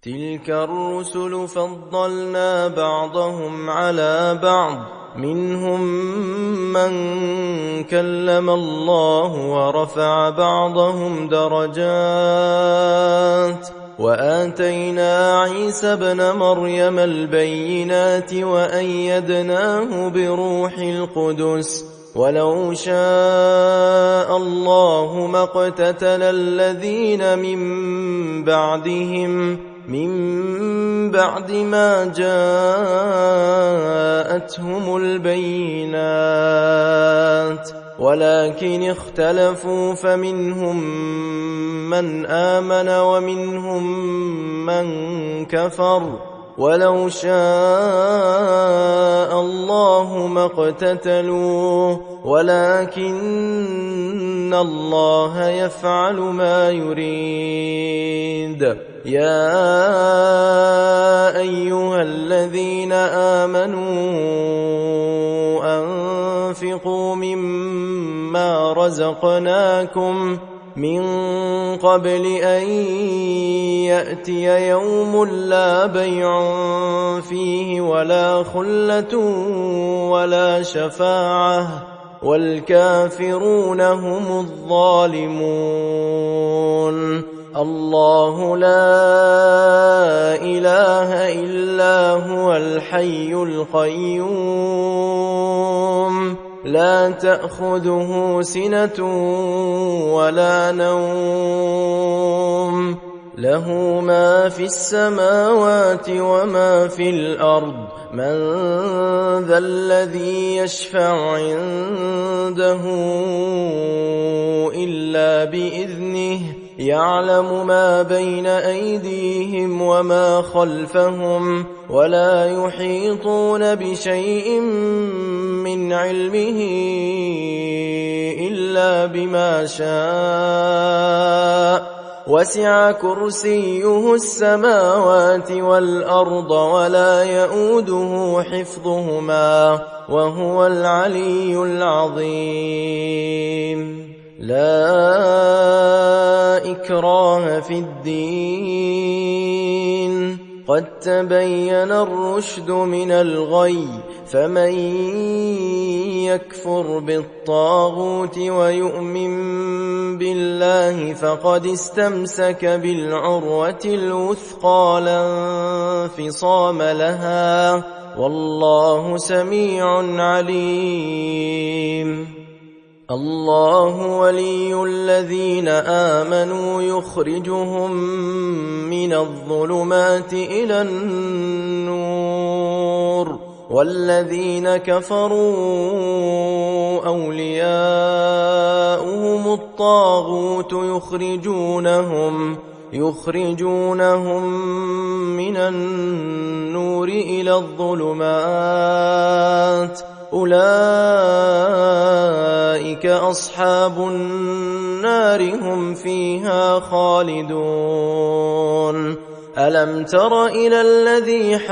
تلك الرسل فضلنا بعضهم على بعض منهم من كلم الله ورفع بعضهم درجات وآتينا عيسى ابن مريم البينات وأيدناه بروح القدس ولو شاء الله ما اقتتل الذين من بعد ما جاءتهم البينات ولكن اختلفوا فمنهم من آمن ومنهم من كفر ولو شاء الله ما اقتتلوا ولكن الله يفعل ما يريد. يا أيها الذين آمنوا أنفقوا مما رزقناكم من قبل أن يأتي يوم لا بيع فيه ولا خلة ولا شفاعة والكافرون هم الظالمون. الله لا إله إلا هو الحي القيوم لا تأخذه سنة ولا نوم له ما في السماوات وما في الأرض من ذا الذي يشفع عنده إلا بإذنه يعلم ما بين أيديهم وما خلفهم ولا يحيطون بشيء من علمه إلا بما شاء وسع كرسيه السماوات والأرض ولا يؤوده حفظهما وهو العلي العظيم. لا إكراه في الدين قد تبين الرشد من الغي فمن يكفر بالطاغوت ويؤمن بالله فقد استمسك بالعروة الوثقى لا انفصام لها والله سميع عليم. الله ولي الذين آمنوا يخرجهم من الظلمات إلى النور والذين كفروا أولياؤهم الطاغوت يخرجونهم من النور إلى الظلمات أولئك أصحاب النار هم فيها خالدون. ألم تر إلى الذي حاج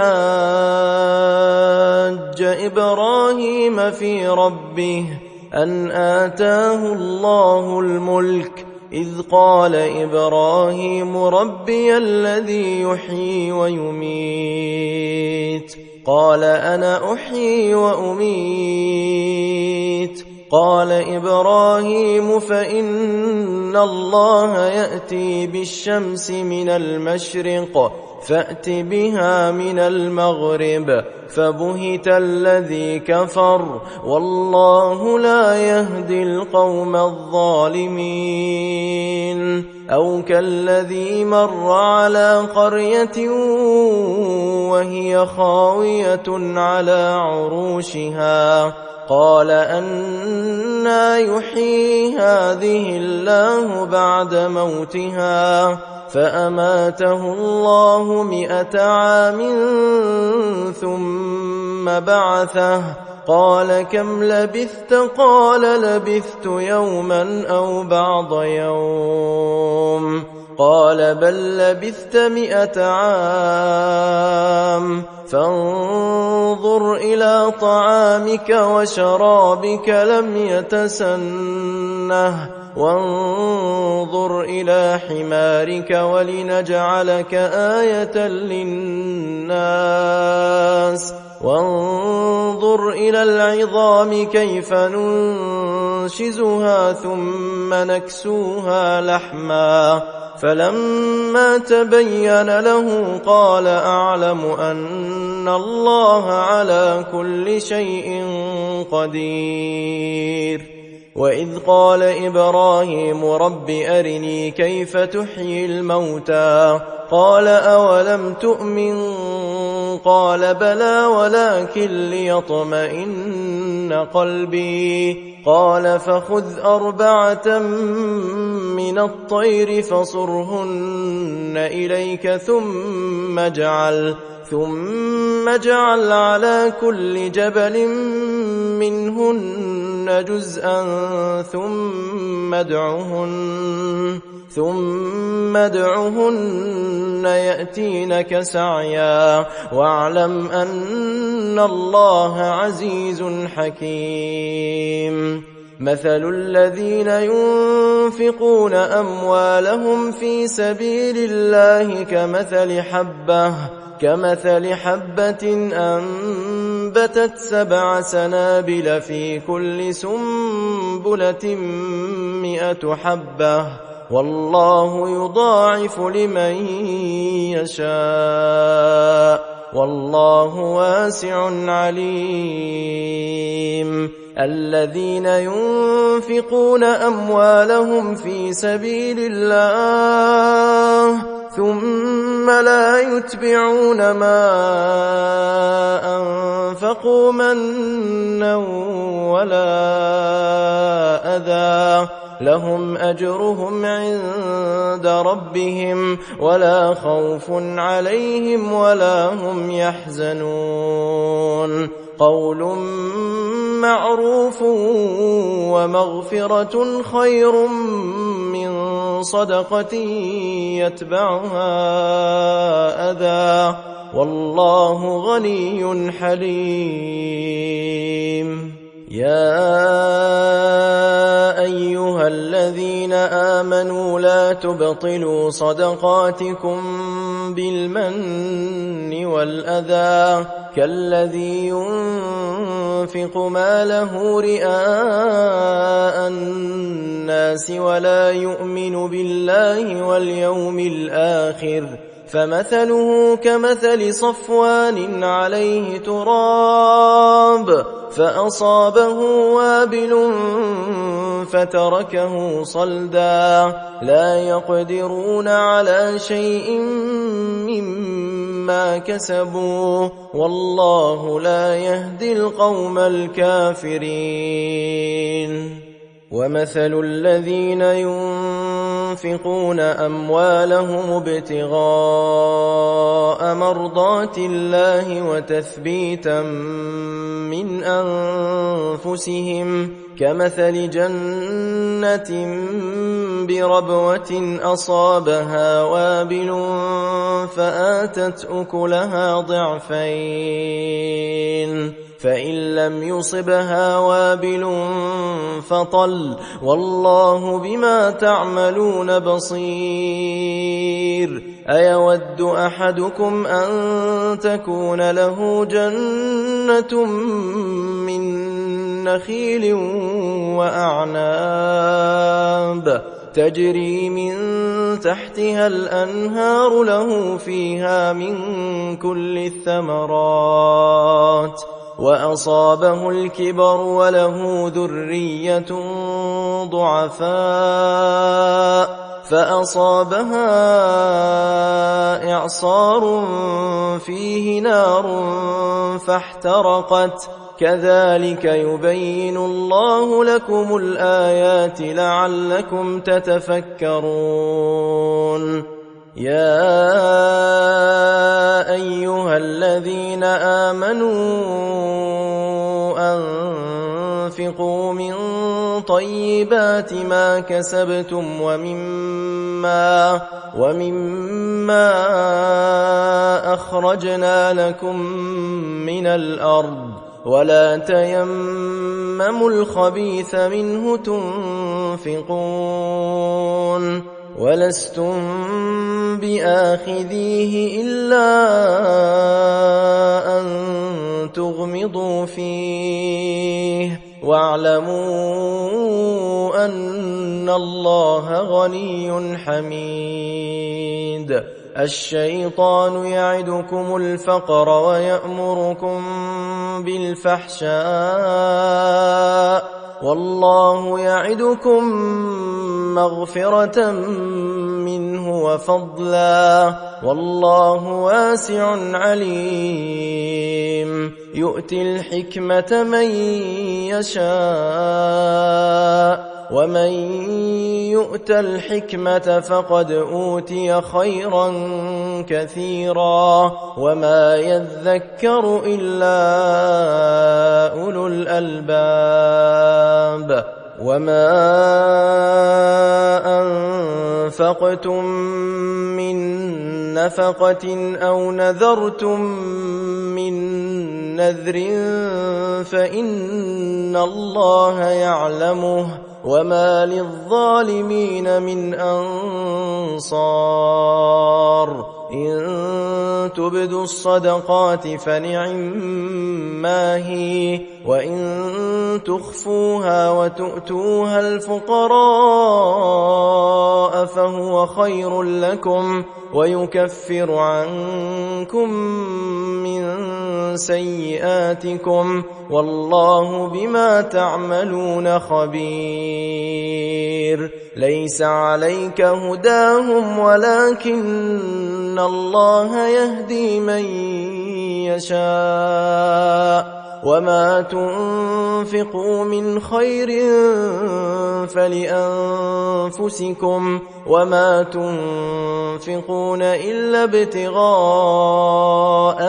إبراهيم في ربه أن آتاه الله الملك إذ قال إبراهيم ربي الذي يحيي ويميت قال أنا أحيي وأميت قال إبراهيم فإن الله يأتي بالشمس من المشرق فأت بها من المغرب فبهت الذي كفر والله لا يهدي القوم الظالمين. أو كالذي مر على قرية وهي خاوية على عروشها قال أنى يحيي هذه الله بعد موتها فأماته الله 100 عام ثم بعثه قال كم لبثت قال لبثت يوما أو بعض يوم قال بل لبثت 100 عام فانظر إلى طعامك وشرابك لم يتسنه وانظر إلى حمارك ولنجعلك آية للناس وانظر إلى العظام كيف ننشزها ثم نكسوها لحما فلما تبين له قال أعلم أن الله على كل شيء قدير وإذ قال إبراهيم رب أرني كيف تحيي الموتى قال أولم تؤمن قال بلى ولكن ليطمئن قلبي قال فخذ 4 من الطير فصرهن إليك ثم اجعل على كل جبل منهن جزءا ثم ادعهن يأتينك سعيا واعلم أن الله عزيز حكيم مثل الذين ينفقون أموالهم في سبيل الله كمثل حبة أنبتت 7 سنابل في كل سنبلة 100 حبة والله يضاعف لمن يشاء والله واسع عليم الذين ينفقون أموالهم في سبيل الله ثم لا يتبعون ما أنفقوا منا ولا أذى لهم أجرهم عند ربهم ولا خوف عليهم ولا هم يحزنون قول معروف ومغفرة خير من صدقة يتبعها أذى والله غني حليم يا أيها الذين آمنوا لا تبطلوا صدقاتكم بالمن والأذى كالذي ينفق ماله رئاء الناس ولا يؤمن بالله واليوم الآخر فمثله كمثل صفوان عليه تراب فأصابه وابل فتركه صلدا لا يقدرون على شيء مما كسبوا والله لا يهدي القوم الكافرين ومثل الذين ينفقون أموالهم ابتغاء مرضات الله وتثبيتا من أنفسهم كمثل جنة بربوة أصابها وابل فآتت أكلها ضعفين فإن لم يصبها وابل فطل والله بما تعملون بصير أيود أحدكم أن تكون له جنة من نخيل وأعناب تجري من تحتها الأنهار له فيها من كل الثمرات وأصابه الكبر وله ذرية ضعفاء فأصابها إعصار فيه نار فاحترقت كذلك يبين الله لكم الآيات لعلكم تتفكرون يا أيها الذين آمنوا أنفقوا من طيبات ما كسبتم ومما أخرجنا لكم من الأرض ولا تيمموا الخبيث منه تنفقون ولستم بآخذيه إلا أن تغمضوا فيه واعلموا أن الله غني حميد الشيطان يعدكم الفقر ويأمركم بالفحشاء والله يعدكم مغفرة منه وفضلا والله واسع عليم يؤتي الحكمة من يشاء ومن يؤت الحكمة فقد أوتي خيرا كثيرا وما يذكر إلا أولو الألباب وما أنفقتم من نفقة أو نذرتم من نذر فإن الله يعلمه وما للظالمين من أنصار إن تبدوا الصدقات فنعما هي وإن تخفوها وتؤتوها الفقراء فهو خير لكم ويكفر عنكم من سيئاتكم والله بما تعملون خبير ليس عليك هداهم ولكن الله يهدي من يشاء وما تنفقوا من خير فلأنفسكم وما تنفقون إلا ابتغاء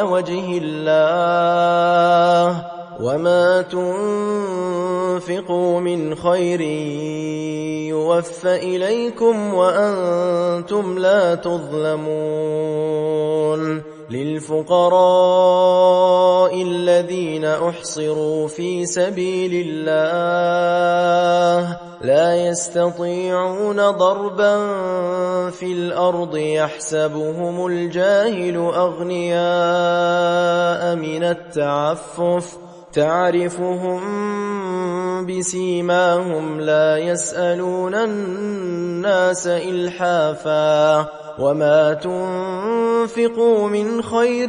وجه الله وما تنفقوا من خير يوفى إليكم وأنتم لا تظلمون للفقراء الذين أحصروا في سبيل الله لا يستطيعون ضربا في الأرض يحسبهم الجاهل أغنياء من التعفف تعرفهم بسيماهم لا يسألون الناس إلحافا وما تنفقوا من خير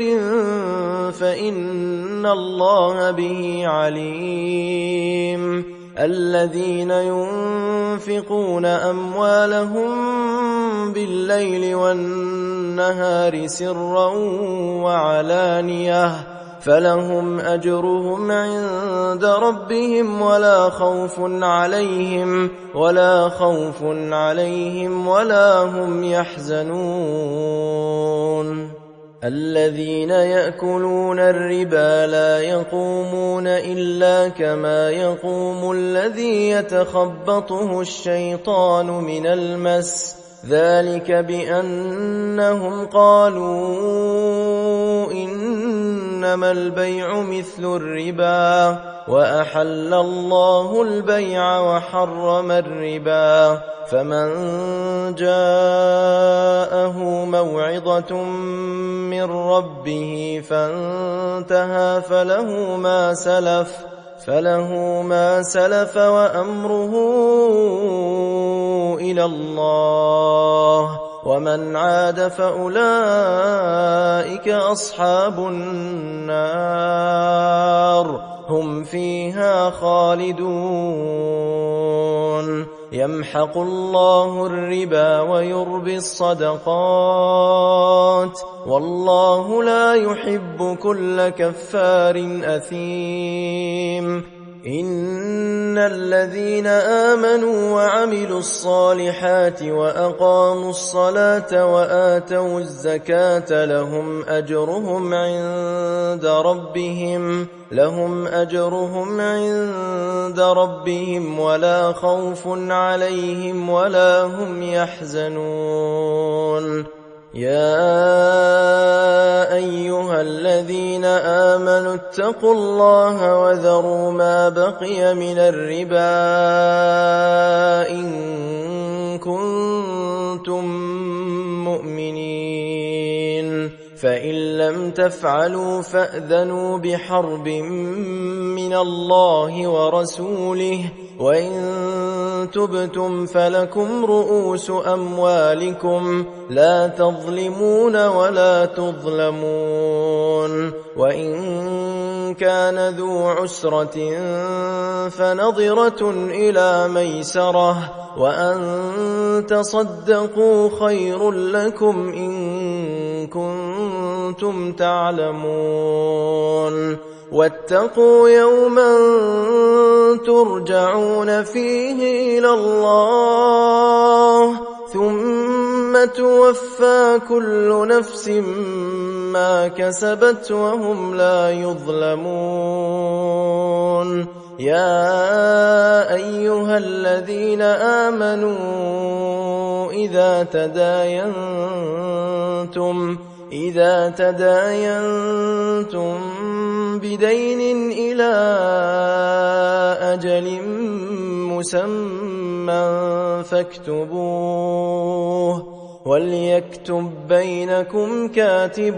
فإن الله به عليم الذين ينفقون أموالهم بالليل والنهار سرا وعلانية فلهم أجرهم عند ربهم ولا خوف عليهم ولا هم يحزنون الذين يأكلون الربا لا يقومون إلا كما يقوم الذي يتخبطه الشيطان من المس ذلك بأنهم قالوا إنما البيع مثل الربا وأحل الله البيع وحرم الربا فمن جاءه موعظة من ربه فانتهى فله ما سلف وأمره إلى الله ومن عاد فأولئك أصحاب النار هم فيها خالدون يمحق الله الربا ويربي الصدقات والله لا يحب كل كفار أثيم إن الذين آمنوا وعملوا الصالحات وأقاموا الصلاة وآتوا الزكاة لهم أجرهم عند ربهم ولا خوف عليهم ولا هم يحزنون يا أيها الذين آمنوا اتقوا الله وذروا ما بقي من الربا إن كنتم مؤمنين فإن لم تفعلوا فأذنوا بحرب من الله ورسوله وإن تبتم فلكم رؤوس أموالكم لا تظلمون ولا تظلمون وإن كان ذو عسرة فنظرة إلى ميسرة وأن تصدقوا خير لكم إن كنتم تعلمون واتقوا يوما ترجعون فيه إلى الله ثم توفى كل نفس ما كسبت وهم لا يظلمون يا أيها الذين آمنوا إذا تداينتم بدين إلى أجل مسمى فاكتبوه وليكتب بينكم كاتب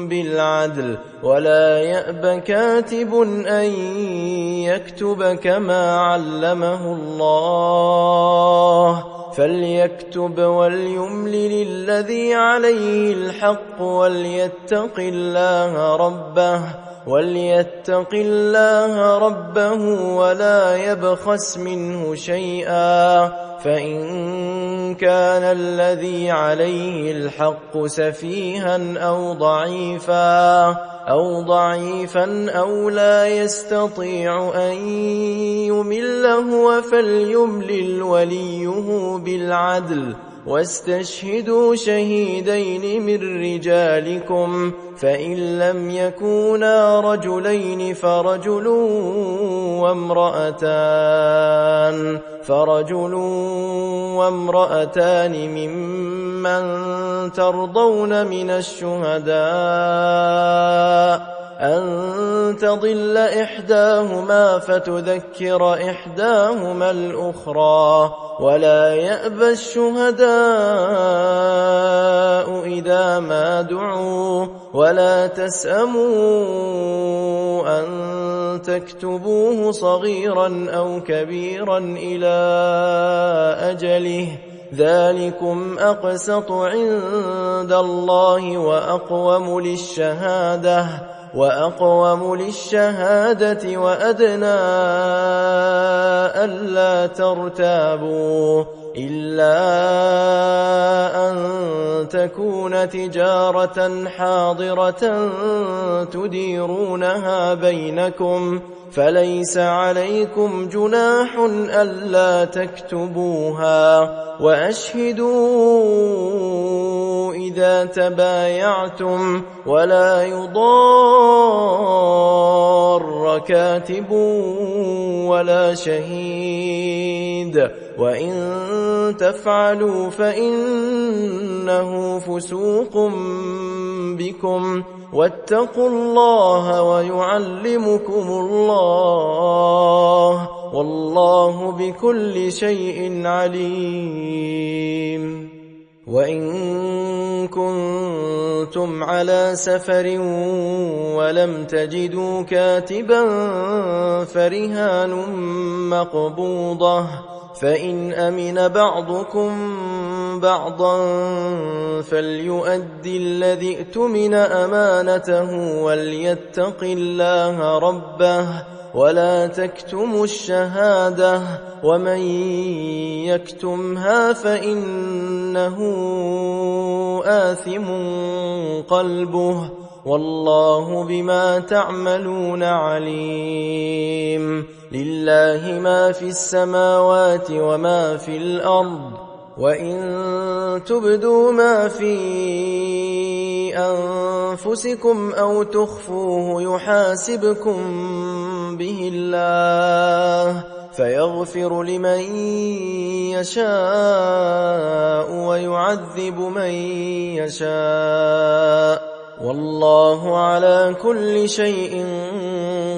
بالعدل ولا يأب كاتب أن يكتب كما علمه الله فليكتب وليملل الذي عليه الحق وليتق الله ربه ولا يبخس منه شيئا فإن كان الذي عليه الحق سفيها أو ضعيفا أو لا يستطيع أن يمل هو فليملل وليه بالعدل واستشهدوا شهيدين من رجالكم فإن لم يكونا رجلين فرجل وامرأتان ممن ترضون من الشهداء أن تضل إحداهما فتذكر إحداهما الأخرى ولا يأبى الشهداء إذا ما دعوا ولا تسأموا أن تكتبوه صغيرا أو كبيرا إلى أجله ذلكم أقسط عند الله وأقوم للشهادة وأدنى ألا ترتابوا إلا أن تكون تجارة حاضرة تديرونها بينكم فليس عليكم جناح ألا تكتبوها وأشهدوا إذا تبايعتم ولا يضار كاتب ولا شهيد وإن تفعلوا فإنه فسوق بكم واتقوا الله ويعلمكم الله والله بكل شيء عليم وإن كنتم على سفر ولم تجدوا كاتبا فرهان مقبوضة فإن أمن بعضكم بعضا فليؤدي الذي اؤتمن أمانته وليتق الله ربه ولا تكتموا الشهادة ومن يكتمها فإنه آثم قلبه والله بما تعملون عليم لله ما في السماوات وما في الأرض وإن تبدوا ما في أنفسكم أو تخفوه يحاسبكم به الله فيغفر لمن يشاء ويعذب من يشاء والله على كل شيء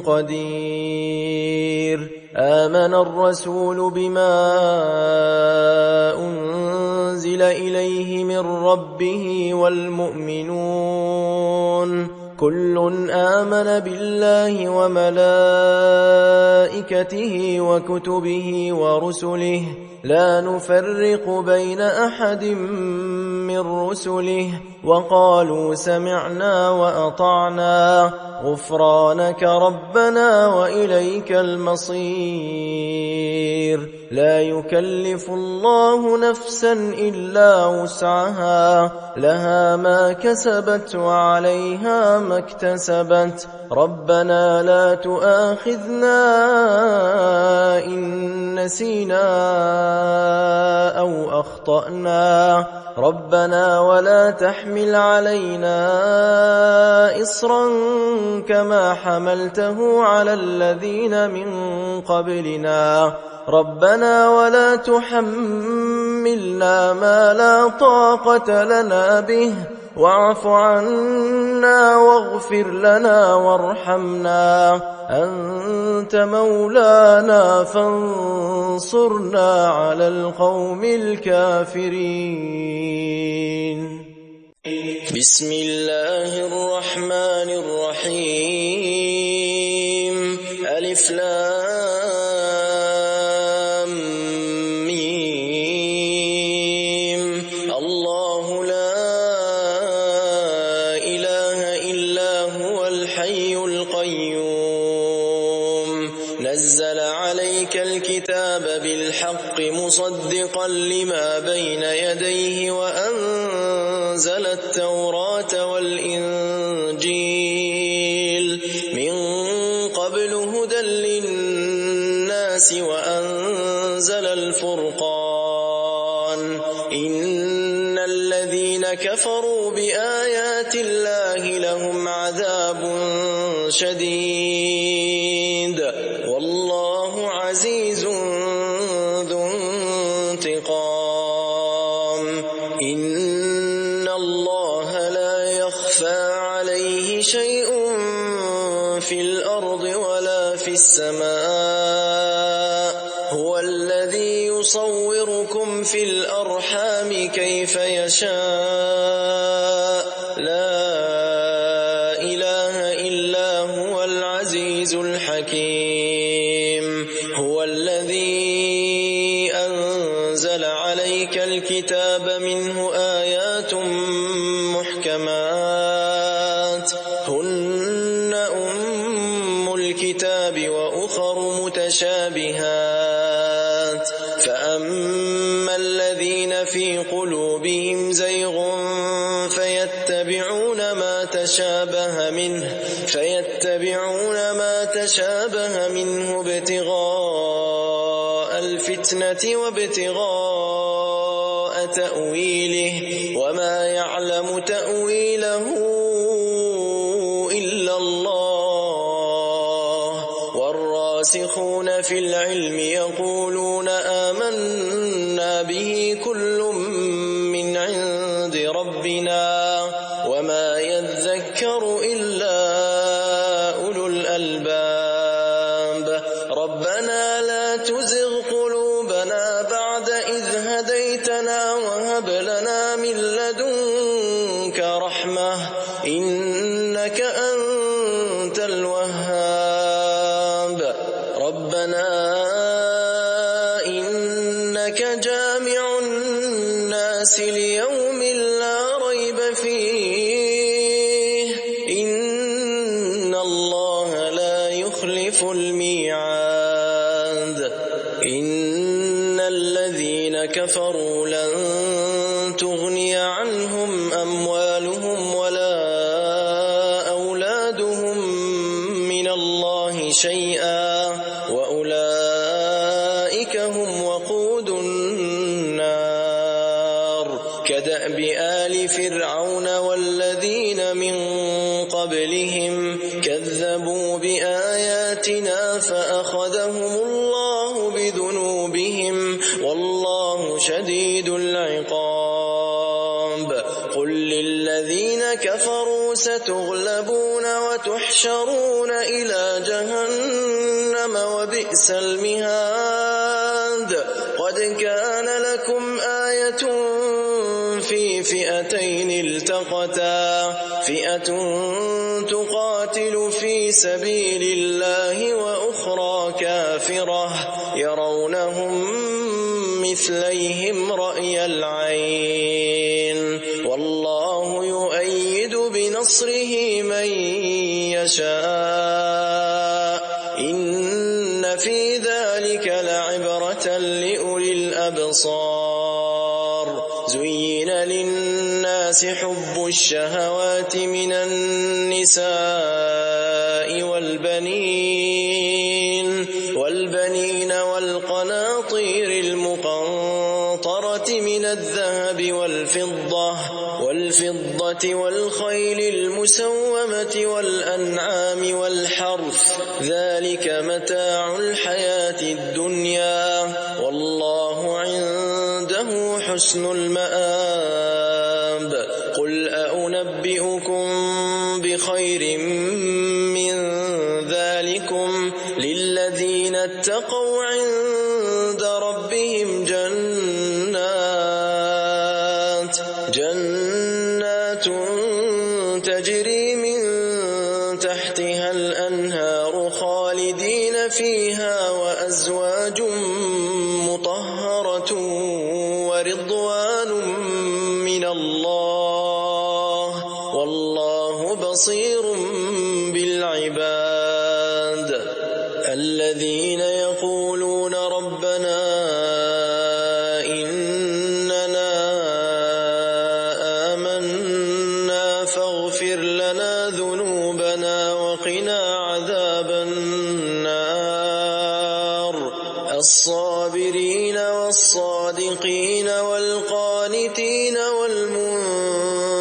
قدير. آمن الرسول بما أنزل إليه من ربه والمؤمنون كل آمن بالله وملائكته وكتبه ورسله لا نفرق بين أحد من رسله وقالوا سمعنا وأطعنا غفرانك ربنا وإليك المصير. لا يكلف الله نفسا إلا وسعها لها ما كسبت وعليها ما اكتسبت ربنا لا تؤاخذنا إن نسينا أو أخطأنا ربنا ولا تحمل علينا إصرا كما حملته على الذين من قبلنا ربنا ولا تحملنا ما لا طاقة لنا به واعف عنا واغفر لنا وارحمنا أنت مولانا فانصرنا على القوم الكافرين. بسم الله الرحمن الرحيم. ألف لام ميم. الله لا إله إلا هو الحي القيوم نزل عليك الكتاب بالحق مصدقا لما بين يديه وأنزل التوراة والإنجيل من قبل هدى للناس وأنزل الفرقان إن الذين كفروا بآيات الله لهم عذاب شديد والله عزيز ذو انتقام. إن الله لا يخفى عليه شيء في الأرض ولا في السماء هو الذي يصوركم في الأرحام كيف يشاء لا إله إلا هو العزيز الحكيم. هو الذي أنزل عليك الكتاب منه آيات محكمات هن أم الكتاب وأخر متشابهات فأما الذين في قلوبهم زيغ فيتبعون ما تشابه منه ابتغاء الفتنة وابتغاء تأويله وما يعلم تأويله إلا الله والراسخون في العلم يقولون آمنا به كل من عند ربنا وما يذكر إلا أولو الألباب. ربنا لا تزغ قلوبنا بعد إذ هديتنا وهب لنا من لدنك رحمة إنك أنت الوهاب. ربنا إنك جامع الناس ليوم لا ريب فيه إن الله لا يخلف الميعاد. إن الذين كفروا لن تغني عنهم أموالهم ولا أولادهم من الله شيئا وأولئك هم وقود النار. كدأب آل فرعون والذين من قبلهم كذبوا بآياتنا فأخذهم الله بذنوبهم والله شديد العقاب. قل للذين كفروا ستغلبون وتحشرون إلى جهنم وبئس المهاد قد كان لكم آية في فئتين التقتا فئة تقاتل في سبيل الله وأخرى كافرة يرونهم مثليهم رأي العين والله يؤيد بنصره من يشاء إن في ذلك لعبرة لأولي الأبصار زين للناس حب الشهوات من النساء والبنين والقناطير المقنطرة من الذهب والفضة والخيل المسومة والأنعام والحرث ذلك متاع الحياة الدنيا والله عنده حسن المآب قل أنبئكم بخير من ذلكم للذين اتقوا عند ربهم جنات تجري من تحتها الأنهار خالدين فيها وأزواج مطهرة ورضوان من الله والله بصير بالعباد الذين يقولون ربنا إننا آمنا فاغفر لنا ذنوبنا وقنا عذاب النار الصابرين والصادقين والقانتين والمنفقين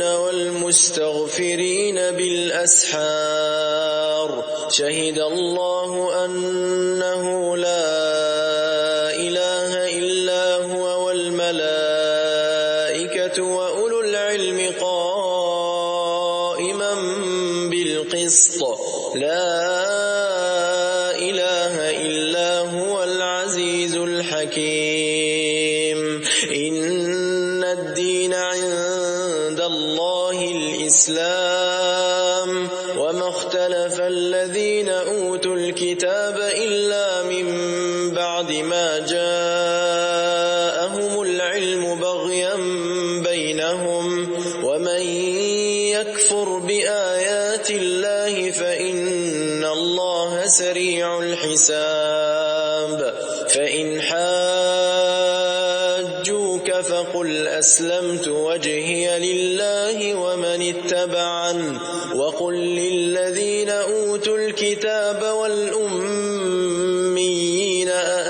والمستغفرين بالأسحار شهد الله أنه لا إله إلا هو والملائكة وأولو العلم قائما بالقسط لا إله إلا هو العزيز الحكيم إن الدين عند الله الإسلام وما اختلف الذين أوتوا الكتاب إلا من بعد ما جاءهم العلم بغيا بينهم ومن يكفر بآيات الله فإن الله سريع الحساب فإن حاجوك فقل أسلمت وجهي لله ومن اتبعن وقل للذين أوتوا الكتاب والأميين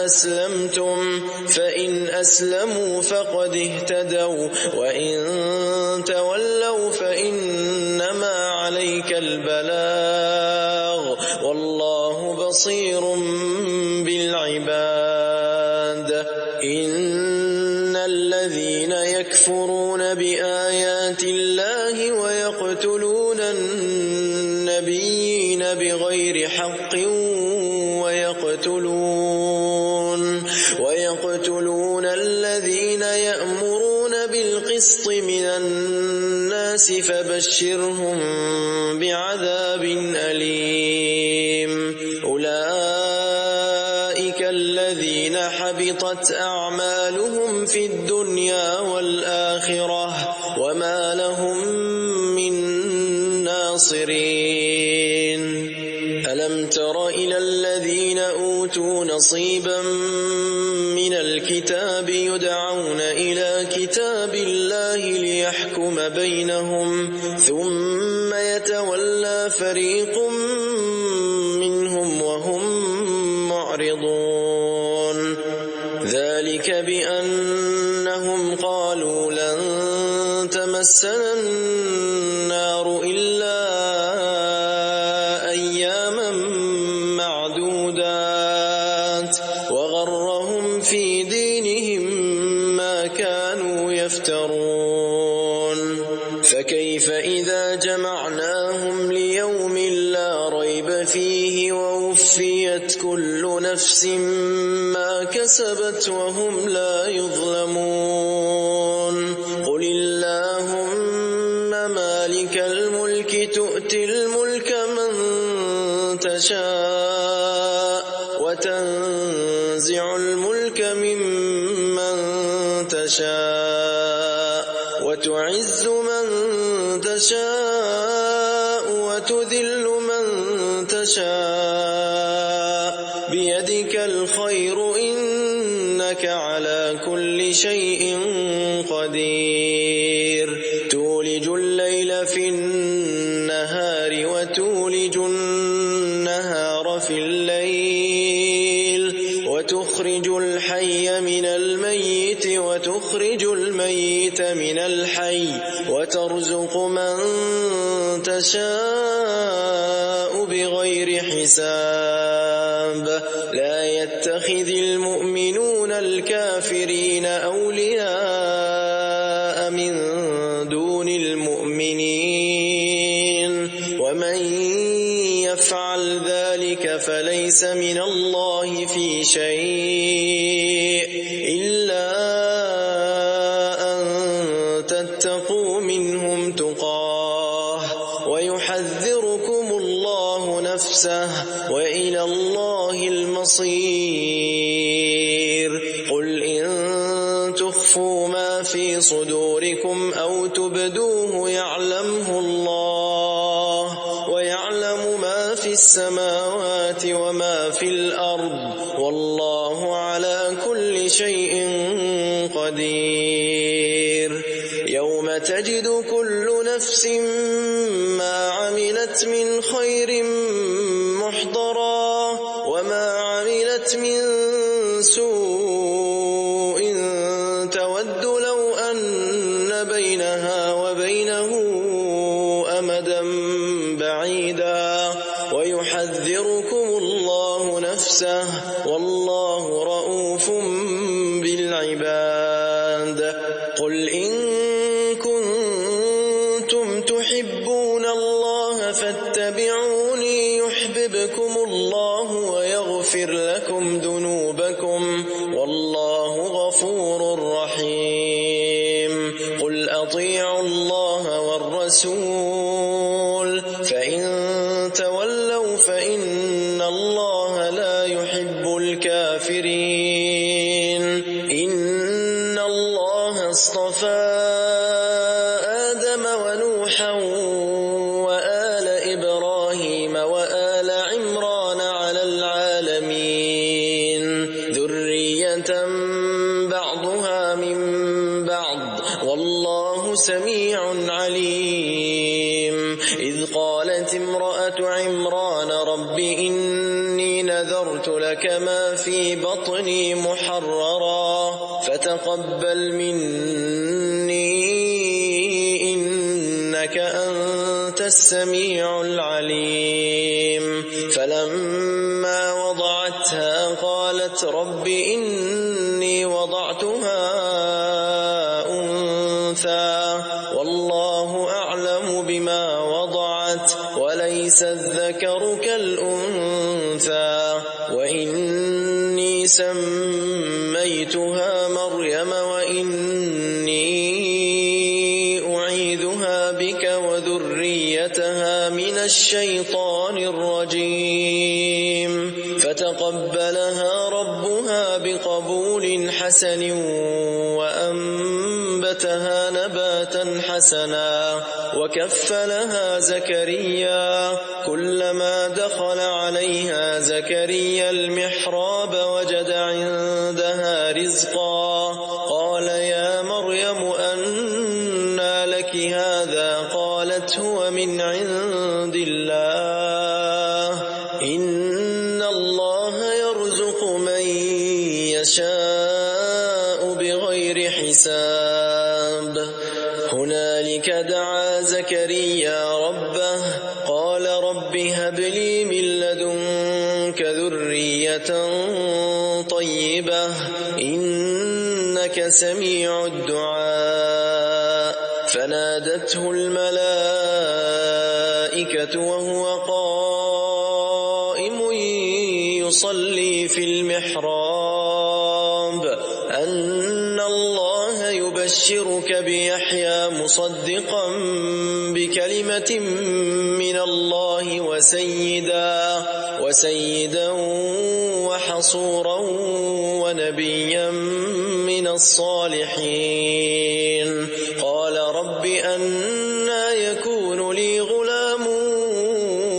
أأسلمتم فإن أسلموا فقد اهتدوا وإن تولوا فإنما عليك البلاغ والله بصير بالعباد إن الذين يكفرون بآيات الله ويقتلون النبيين بغير حق ويقتلون الذين يأمرون بالقسط من الناس فبشرهم بعذاب أليم أولئك الذين حبطت أعمالهم في الدنيا والآخرة وما لهم من ناصرين ألم تر إلى الذين أوتوا نصيبا من الكتاب يدعون إلى كتاب الله ليحكم بينهم ثم يتولى فريق منهم وهم معرضون ذلك بأنهم قالوا لن تمسنا النار إلا أياما معدودات وغرهم في دينهم ما كانوا يفترون فكيف فإذا جمعناهم ليوم لا ريب فيه ووفيت كل نفس ما كسبت وهم لا يظلمون قل اللهم مالك الملك تؤتي الملك من تشاء وتنزع الملك ممن تشاء وتعز من تشاء وتذل من تشاء بيدك الخير إنك على كل شيء قدير تولج الليل في النهار وتولج النهار في الليل وتخرج الحي من الميت وتخرج الميت من الحي وترزق من تشاء بغير حساب لا يتخذ المؤمنون الكافرين أولياء من دون المؤمنين ومن يفعل ذلك فليس من الله في شيء إلا أن تتقوا منهم تقاه ويحذركم الله نفسه وإلى الله المصير قل إن تخفوا ما في صدوركم أو تبدوه يعلمه الله ويعلم ما في السماوات وما في الأرض والله على كل شيء قدير يوم تجد كل نفس ما عملت من خير محضرا وما عملت من سوء تود لو أن بينها وبينه أمدا بعيدا ويحذركم الله نفسه والله رؤوف بالعباد قل إن كنتم تحبون الله فاتبعوني يحببكم الله ويغفر لكم ذنوبكم والله غفور رحيم قل أطيعوا الله والرسول فإن تولوا فإن الله لا يحب الكافرين إن الله اصطفى آدم ونوحا وآل إبراهيم وآل عمران على العالمين ذرية بعضها من بعض والله سميع عليم إذ قالت امرأة عمران رب إني نذرت لك ما في بطني محررا فتقبل مني إنك أنت السميع العليم فلما وضعتها قالت رب إني وضعتها أنثى والله أعلم بما وضعت وليس الذكر كالأنثى وإني سميتها مريم وإني أعيذها بك وذريتها من الشيطان الرجيم فتقبلها ربها بقبول حسن وأنبتها نباتا حسنا وكفلها زكريا كلما دخل عليها زكريا المحراب وجد عندها رزقا قال يا مريم أنى لك هذا قالت هو من عند الله إن الله يرزق من يشاء بغير حساب هنالك دعا زكريا ربه قال رب هب لي من لدنك ذرية طيبة إنك سميع الدعاء فنادته الملائكة وهو قائم يصلي في المحراب أن الله يبشرك بيحيى مصدقا بكلمة من الله وسيدا وحصورا ونبيا من الصالحين. قال رب أنى يكون لي غلام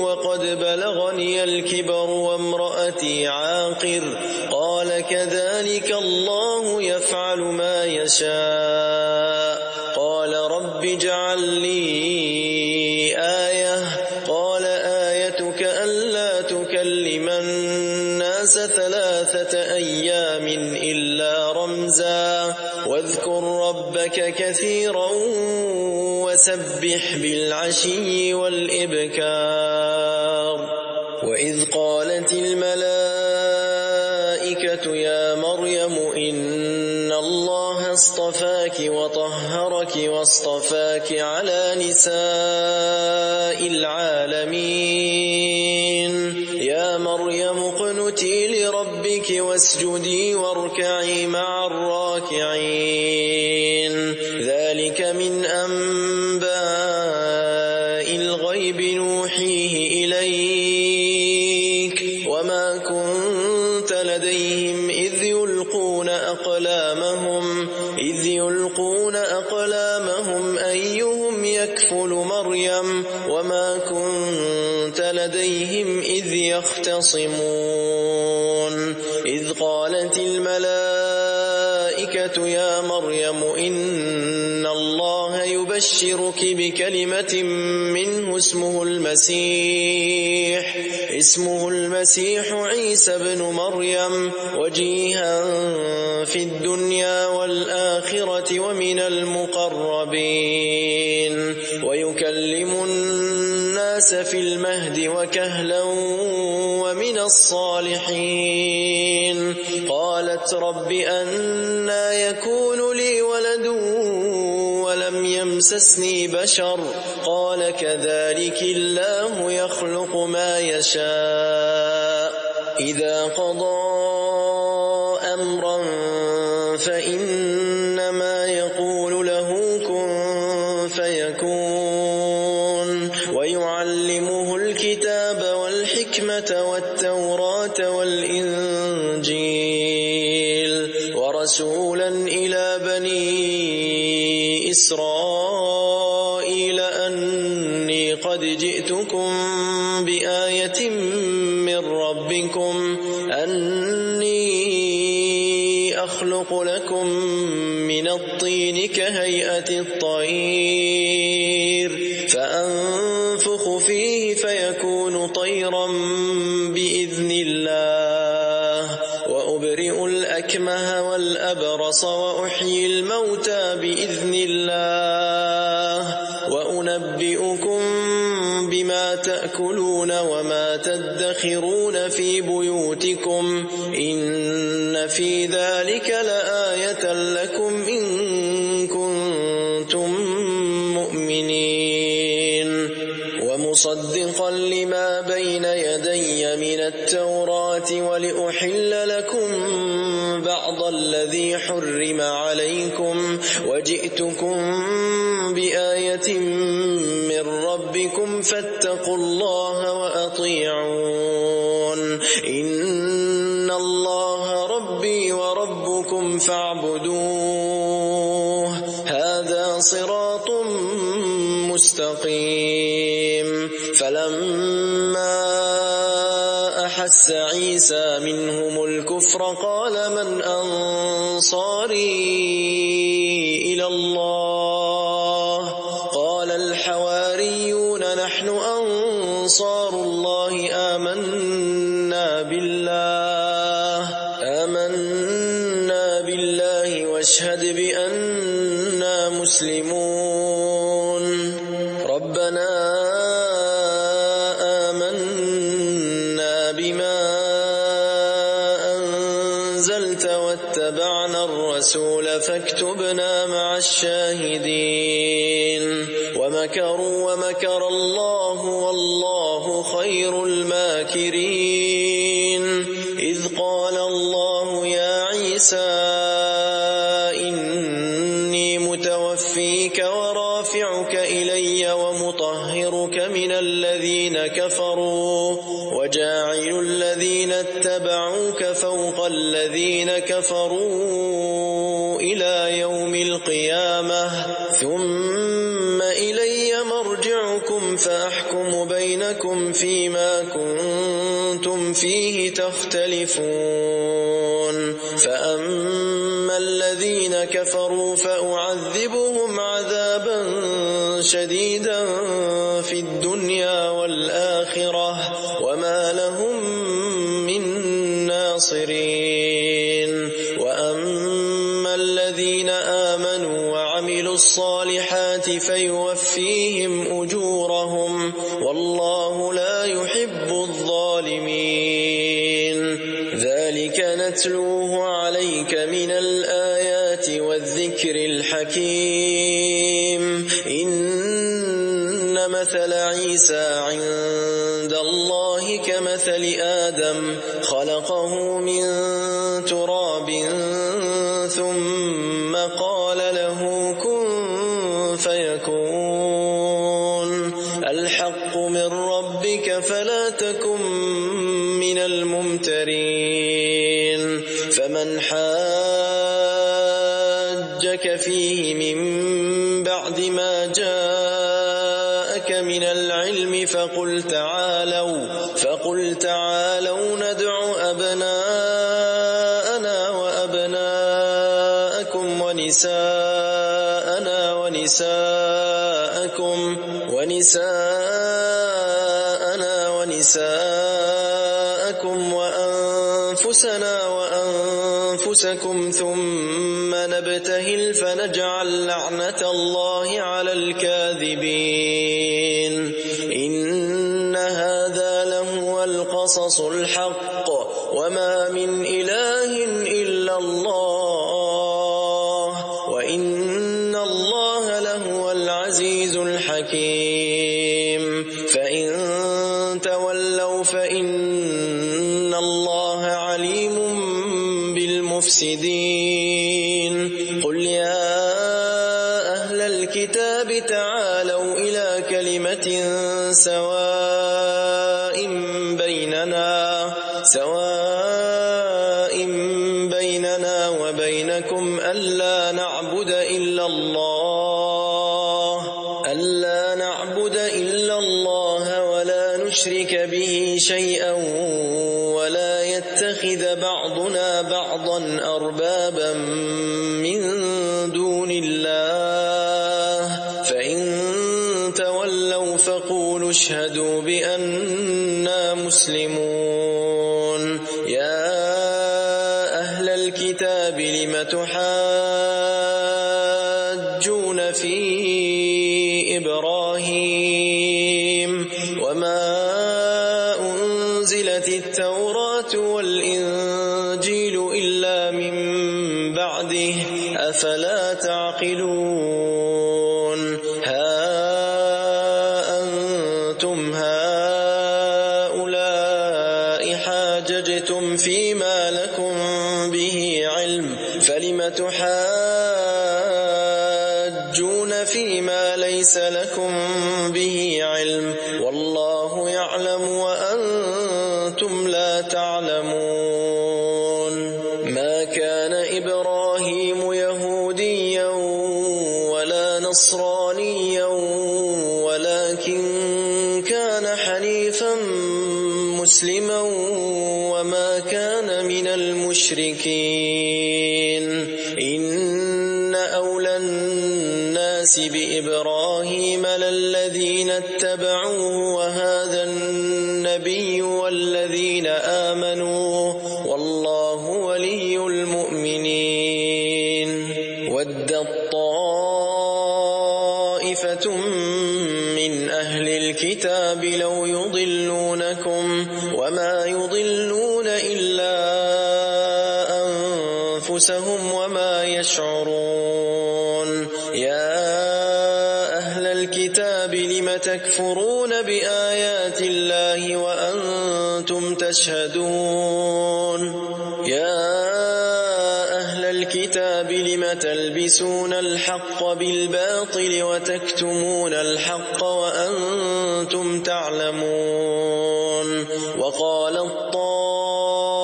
وقد بلغني الكبر وامرأتي عاقر؟ قال كذلك الله يفعل ما يشاء. قال رب اجعل لي آية. قال آيتك ألا تكلم الناس 3 أيام إلا رمزا واذكر ربك كثيرا وسبح بالعشي والإبكار. وإذ قالت الملائكة يا مريم إن الله اصطفاك وطهرك واصطفاك على نساء العالمين. يا مريم اقنتي لربك واسجدي واركعي مع الراكعين. ذلك من أنباء الغيب نوحيه إليك وما كنت لديهم إذ يلقون أقلامهم أيهم يكفل مريم وما كنت لديهم إذ يختصمون. إذ قالت الملائكة يا مريم إن الله يبشرك بكلمة منه اسمه المسيح عيسى بن مريم وجيها في الدنيا والآخرة ومن المقربين ويكلم الناس في المهد وكهلا ومن الصالحين. قالت رب أنى يكون لي ولد ولم يمسسني بشر؟ قال كذلك الله يخلق ما يشاء. إذا قضى أمرا فإنما يقول له كن فيكون. ويعلمه الكتاب والحكمة والتوراة والإنجيل ورسولا إلى بني إسرائيل أني قد جئتكم بآية من ربكم أني أخلق لكم من الطين كهيئة الطير فأنفخ فيه فيكون طيرا بإذن الله وأبرئ الأكمه والأبرص وأحيي الموتى بإذن الله وأنبئكم بما تأكلون وما تدخرون في بيوتكم إن في ذلك لآية لكم إن كنتم مؤمنين. ومصدقا لما بين يدي من التوراة ولأحل لكم بعض الذي حرم عليكم وجئتكم بآية من ربكم فاتقوا الله وأطيعون. إن الله ربي وربكم فاعبدوه هذا صراط مستقيم. فلما أحس عيسى منهم الكفر قال من أنصاري إلى الله؟ قال الحواريون نحن أنصار الله آمنا بالله واشهد بأننا مسلمون. ربنا آمنا بما أنزلت واتبعنا الرسول فاكتبنا مع الشاهدين. ومكروا ومكر الله والله خير الماكرين. إذ قال الله يا عيسى إني متوفيك ورافعك إلي ومطهرك من الذين كفروا وجاعل الذين اتبعوك فوق الذين كفروا إلى يوم القيامة ثم إلي مرجعكم فأحكم بينكم فيما كنتم فيه تختلفون. فأما الذين كفروا فأعذبهم عذابا شديدا في الدنيا والآخرة وما لهم من ناصرين. وأما الذين آمنوا وعملوا الصالحات فيوفيهم أجورهم والله لا يحب الظالمين. ذلك نتلوه عليك من الآيات والذكر الحكيم. إن مثل عيسى عند الله كمثل آدم خلقه من تراب ثم قال له كن فيكون. الحق من ربك فلا تكن من الممترين. فمن حاجك فيه من بعد ما جاءك من العلم فقل تعالوا ندع أبناءنا وأبناءكم ونساءنا ونساءكم وأنفسنا وأنفسكم ثم نبتهل فنجعل لعنة الله على الكاذبين. إن هذا لهو القصص الحق وما من إله إلا الله وإن الله لهو العزيز الحكيم. فإن تولوا فإن الله عليم بالمفسدين. قل يا أهل الكتاب تعالوا إلى كلمة سواء بيننا وبينكم ألا نعبد إلا الله ولا نشرك به شيئا ولا يتخذ بعضنا بعضا أربابا من دون الله. فإن تولوا فقولوا اشهدوا بأننا مسلمون. يا أهل الكتاب لم تحاجون في إبراهيم وما أنزلت التوراة والإنجيل إلا من بعده أفلا تعقلون. ها أنتم هؤلاء حاججتم فيما لكم به علم فلم تحاجون فيما ليس لكم به علم والله يعلم وأنتم لا تعلمون. ما كان إبراهيم يهوديا ولا نصرانيا ولكن كان حنيفا مسلما وما كان من المشركين. إن أولى الناس بإبراهيم للذين اتبعوه وهذا النبي والذين آمنوا والله ولي المؤمنين. ودت طائفة من أهل الكتاب لو يضلونكم وما يضلون إلا أنفسهم وما يشعرون. يا أهل الكتاب وتكفرون بآيات الله وأنتم تشهدون يا أهل الكتاب لم تلبسون الحق بالباطل وتكتمون الحق وأنتم تعلمون وقالت طائفة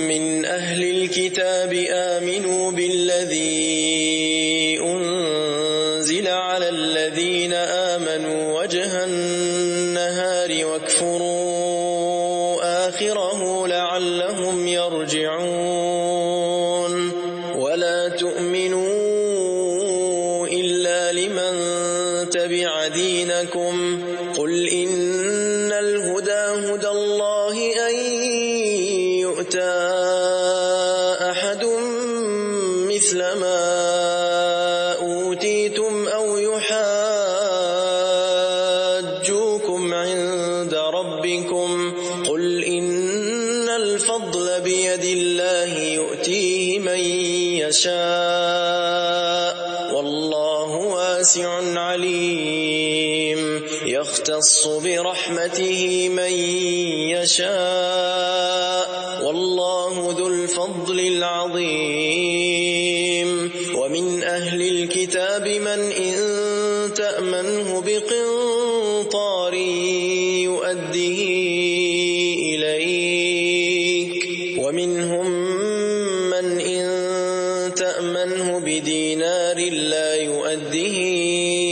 من أهل الكتاب آمنوا بالذي أنزل على الذين آمنوا وجه النهار واكفروا آخره لعلهم يرجعون ولا تؤمنوا إلا لمن تبع دينكم قل إن الهدى هدى الله أن يؤتى أحد مثل ما أوتيتم أو يحاجوكم عند ربكم قل إن الفضل بيد الله يؤتيه من يشاء والله واسع عليم يختص برحمته من يشاء والله ذو الفضل العظيم ومن أهل الكتاب من إن تأمنه بقنطار يؤديه إليك ومنهم من إن تأمنه بدينار لا يؤديه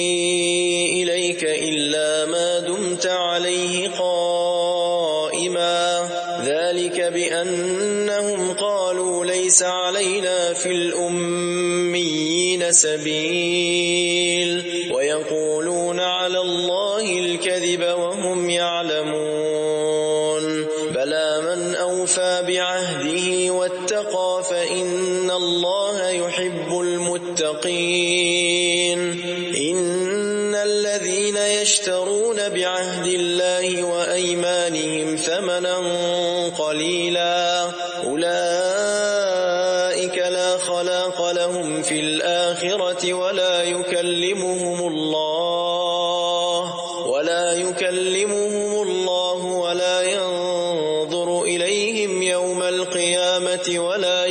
إليك إلا ما دمت عليه قائما ذلك بأنهم قالوا ليس علينا في الأميين سبيل ويقولون على الله الكذب وهم يعلمون بلى من أوفى بعهده واتقى فإن الله يحب المتقين إن الذين يشترون بعهد الله وأيمانهم ثمنا قليلا أولئك لا خلاق لهم في الآخرة ولا يكلمهم الله ولا ينظر إليهم يوم القيامة ولا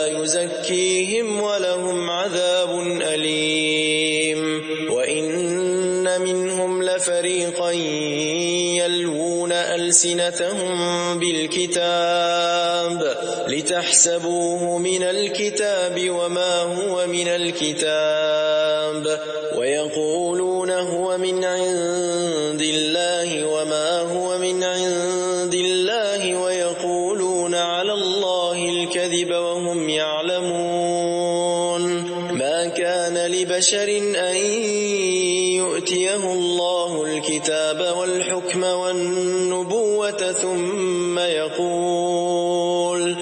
يزكيهم ولهم عذاب أليم وإن منهم لفريقا يلوون ألسنتهم بالكتاب لتحسبوه من الكتاب وما هو من الكتاب ويقولون هو من عند الله وما هو من عند الله ويقولون على الله الكذب وهم يعلمون ما كان لبشر أن يؤتيه الله الكتاب والحكم والنبوة ثم يقول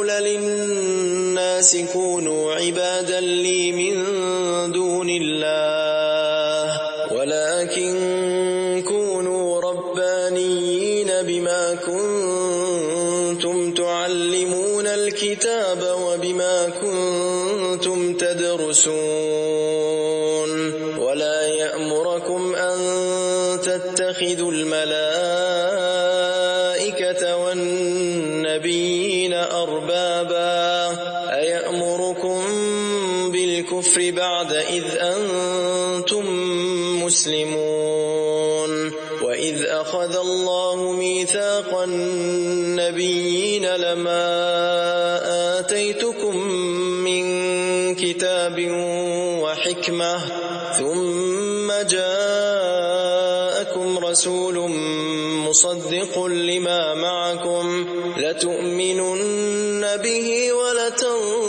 للناس كونوا عبادا لي من دون الله ولكن كونوا ربانيين بما كنتم تعلمون الكتاب وبما كنتم تدرسون ولا يأمركم أن تتخذوا الملائكة والنبيين أربابا أيأمركم بالكفر بعد إذ أنتم مسلمون وإذ أخذ الله ميثاق النبيين لما آتيتكم من كتاب وحكمة ثم جاءكم رسول مصدق لما معكم لتؤمنن به ولتنصرنه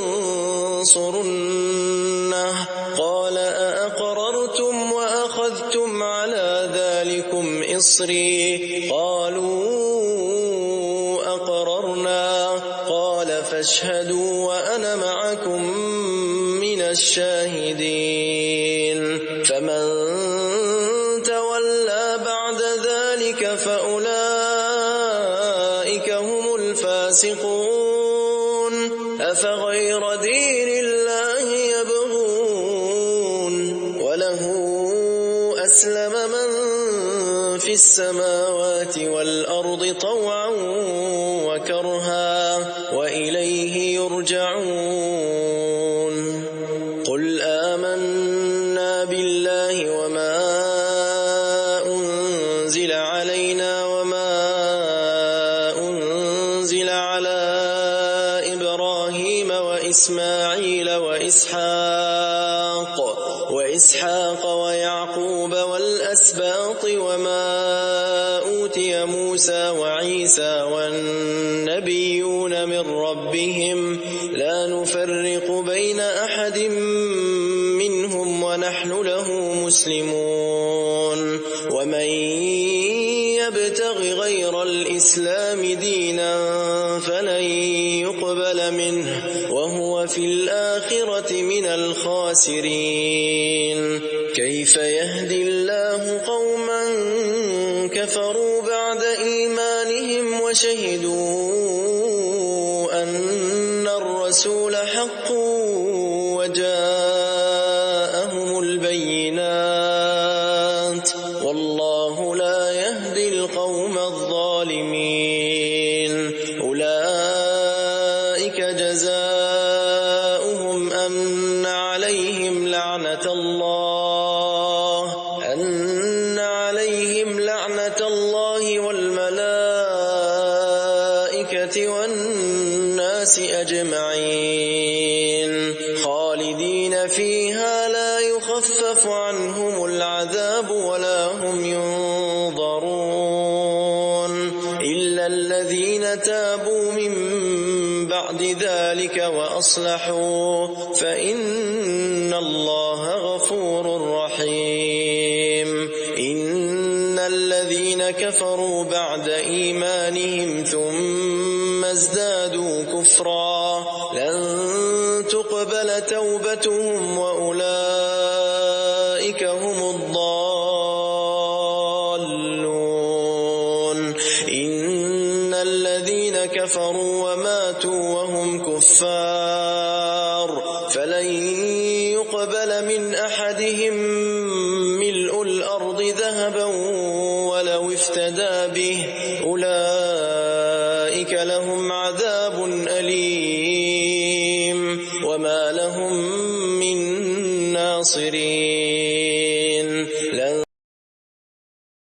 قال أأقررتم وأخذتم على ذلكم إصري قالوا أقررنا قال فاشهدوا وأنا معكم من الشاهدين فمن تولى بعد ذلك فأولئك هم الفاسقون أفغير دين الله يبغون أسلم من في السماوات والأرض طوعا وكرها وإليه يرجعون قل آمنا بالله وما أنزل علينا وما أنزل على إبراهيم وإسماعيل وإسحاق ويعقوب والأسباط وما أوتي موسى وعيسى والنبيون من ربهم لا نفرق بين أحد منهم ونحن له مسلمون ومن يبتغ غير الإسلام دينا فلن يقبل منه وهو في الآخرة من الخاسرين كيف يهدي الله قوما كفروا بعد إيمانهم وشهدوا أن الرسول حق وجاءهم البينات والله لا يهدي القوم الظالمين أولئك جزاؤهم أن عليهم لعنة الله والملائكة والناس أجمعين خالدين فيها لا يخفف عنهم العذاب ولا هم ينظرون إلا الذين تابوا من بعد ذلك وأصلحوا فإن الله غفور رحيم إن الذين كفروا بعد إيمانهم ثم ازدادوا كفرا لن تقبل توبتهم وأولئك هم الضالون إن الذين كفروا وماتوا وهم كفار فلن يقبل من أحدهم ملء الأرض ذهبا ولو افتدى به أولئك لهم